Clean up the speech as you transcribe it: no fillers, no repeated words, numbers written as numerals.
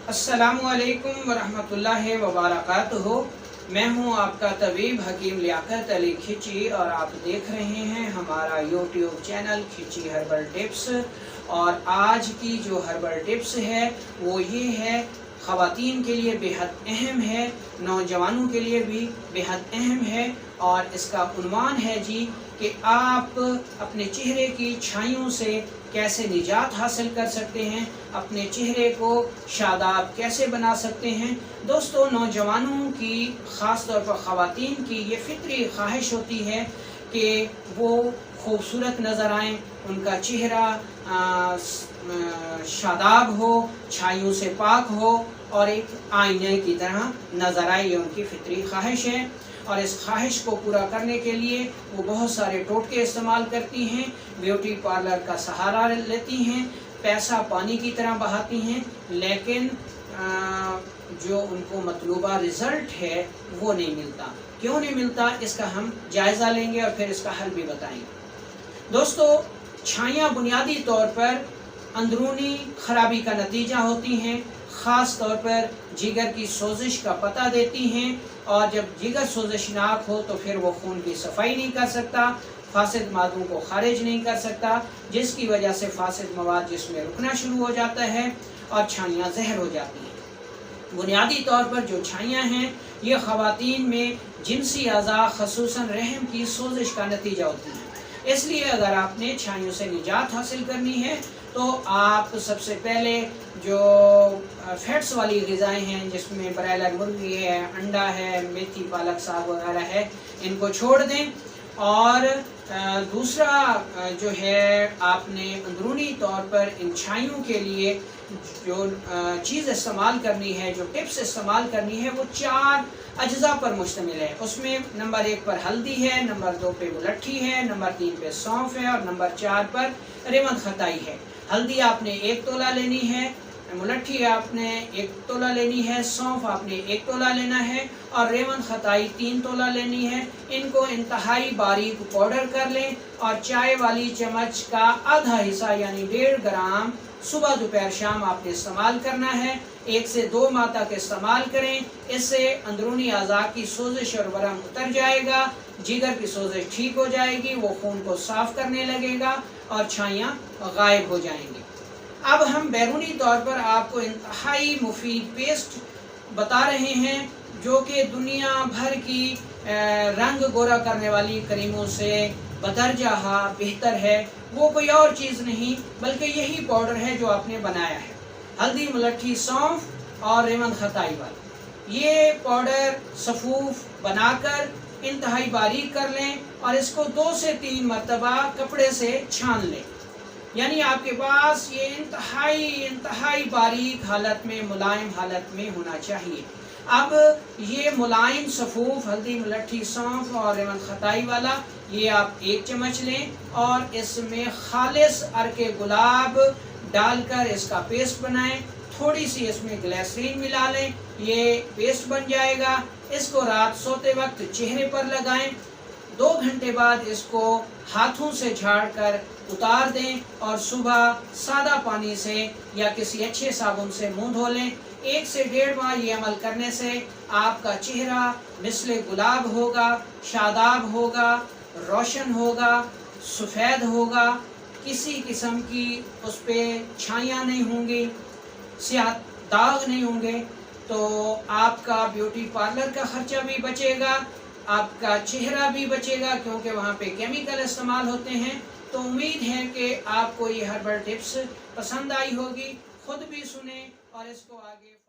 अस्सलामुअलैकुम वरहमतुल्लाहि वबरकातुहू। मैं हूं आपका तबीब हकीम लियाकत अली खिची और आप देख रहे हैं हमारा यूट्यूब चैनल खिची हर्बल टिप्स। और आज की जो हर्बल टिप्स है वो ये है, ख़वातीन के लिए बेहद अहम है, नौजवानों के लिए भी बेहद अहम है। और इसका उन्वान है जी कि आप अपने चेहरे की छाइयों से कैसे निजात हासिल कर सकते हैं, अपने चेहरे को शादाब कैसे बना सकते हैं। दोस्तों, नौजवानों की, ख़ास तौर पर ख़वातीन की ये फितरी ख्वाहिश होती है कि वो खूबसूरत नज़र आएँ, उनका चेहरा शादाब हो, छाइयों से पाक हो और एक आईने की तरह नज़र आए। ये उनकी फितरी ख्वाहिश है और इस ख्वाहिश को पूरा करने के लिए वो बहुत सारे टोटके इस्तेमाल करती हैं, ब्यूटी पार्लर का सहारा लेती हैं, पैसा पानी की तरह बहाती हैं, लेकिन जो उनको मतलूबा रिज़ल्ट है वो नहीं मिलता। क्यों नहीं मिलता, इसका हम जायज़ा लेंगे और फिर इसका हल भी बताएंगे। दोस्तों, छाइयाँ बुनियादी तौर पर अंदरूनी खराबी का नतीजा होती हैं, ख़ास तौर पर जिगर की सोजिश का पता देती हैं। और जब जिगर सोजिशनाक हो तो फिर वो खून की सफाई नहीं कर सकता, फासिद मादों को खारिज नहीं कर सकता, जिसकी वजह से फासिद मवाद जिसमें रुकना शुरू हो जाता है और छाइयाँ जहर हो जाती हैं। बुनियादी तौर पर जो छाइयाँ हैं ये ख़वातीन में जिनसी अज़ा ख़ुसूसन रहम की सोजिश का नतीजा होती हैं। इसलिए अगर आपने छाइयों से निजात हासिल करनी है तो आप सबसे पहले जो फैट्स वाली ग़िज़ाएँ हैं, जिसमें ब्रायलर मुर्गी है, अंडा है, मेथी पालक साग वगैरह है, इनको छोड़ दें। और दूसरा जो है, आपने अंदरूनी तौर पर इन छाइयों के लिए जो चीज़ इस्तेमाल करनी है, जो टिप्स इस्तेमाल करनी है, वो 4 अज्जा पर मुश्तमिल है। उसमें नंबर 1 पर हल्दी है, नंबर 2 पे मुलट्ठी है, नंबर 3 पे सौंफ है और नंबर 4 पर रेवंद खताई है। हल्दी आपने 1 तोला लेनी है, मुलट्ठी आपने 1 तोला लेनी है, सौंफ आपने 1 तोला लेना है और रेवंद खताई 3 तोला लेनी है। इनको इंतहाई बारीक पाउडर कर लें और चाय वाली चम्मच का आधा हिस्सा यानी 1.5 ग्राम सुबह दोपहर शाम आपने इस्तेमाल करना है। 1 से 2 माह तक इस्तेमाल करें। इससे अंदरूनी अज़ा की सोजिश और वरम उतर जाएगा, जिगर की सोजिश ठीक हो जाएगी, वो खून को साफ करने लगेगा और छाइयाँ गायब हो जाएंगी। अब हम बैरूनी तौर पर आपको इंतहाई मुफीद पेस्ट बता रहे हैं जो कि दुनिया भर की रंग गोरा करने वाली क्रीमों से बदरजा बेहतर है। वो कोई और चीज़ नहीं बल्कि यही पाउडर है जो आपने बनाया है, हल्दी, मुलट्ठी, सौंफ और रेवंद खताई वाला। ये पाउडर सफ़ूफ बनाकर इंतहाई बारीक कर लें और इसको 2 से 3 मरतबा कपड़े से छान लें। यानी आपके पास ये इंतहाई बारीक हालत में, मुलायम हालत में होना चाहिए। अब ये मुलायम सफ़ूफ हल्दी, मुलट्ठी, सौंफ और रेवंद खताई वाला ये आप 1 चम्मच लें और इसमें खालिस अर्के गुलाब डालकर इसका पेस्ट बनाएं। थोड़ी सी इसमें ग्लिसरीन मिला लें, ये पेस्ट बन जाएगा। इसको रात सोते वक्त चेहरे पर लगाएं। 2 घंटे बाद इसको हाथों से झाड़कर उतार दें और सुबह सादा पानी से या किसी अच्छे साबुन से मुंह धो लें। 1 से 1.5 माह ये अमल करने से आपका चेहरा मिसले गुलाब होगा, शादाब होगा, रोशन होगा, सफ़ेद होगा, किसी किस्म की उस पर छाइयाँ नहीं होंगी, स्याह दाग नहीं होंगे। तो आपका ब्यूटी पार्लर का ख़र्चा भी बचेगा, आपका चेहरा भी बचेगा, क्योंकि वहाँ पे केमिकल इस्तेमाल होते हैं। तो उम्मीद है कि आपको ये हर्बल टिप्स पसंद आई होगी। खुद भी सुने और इसको आगे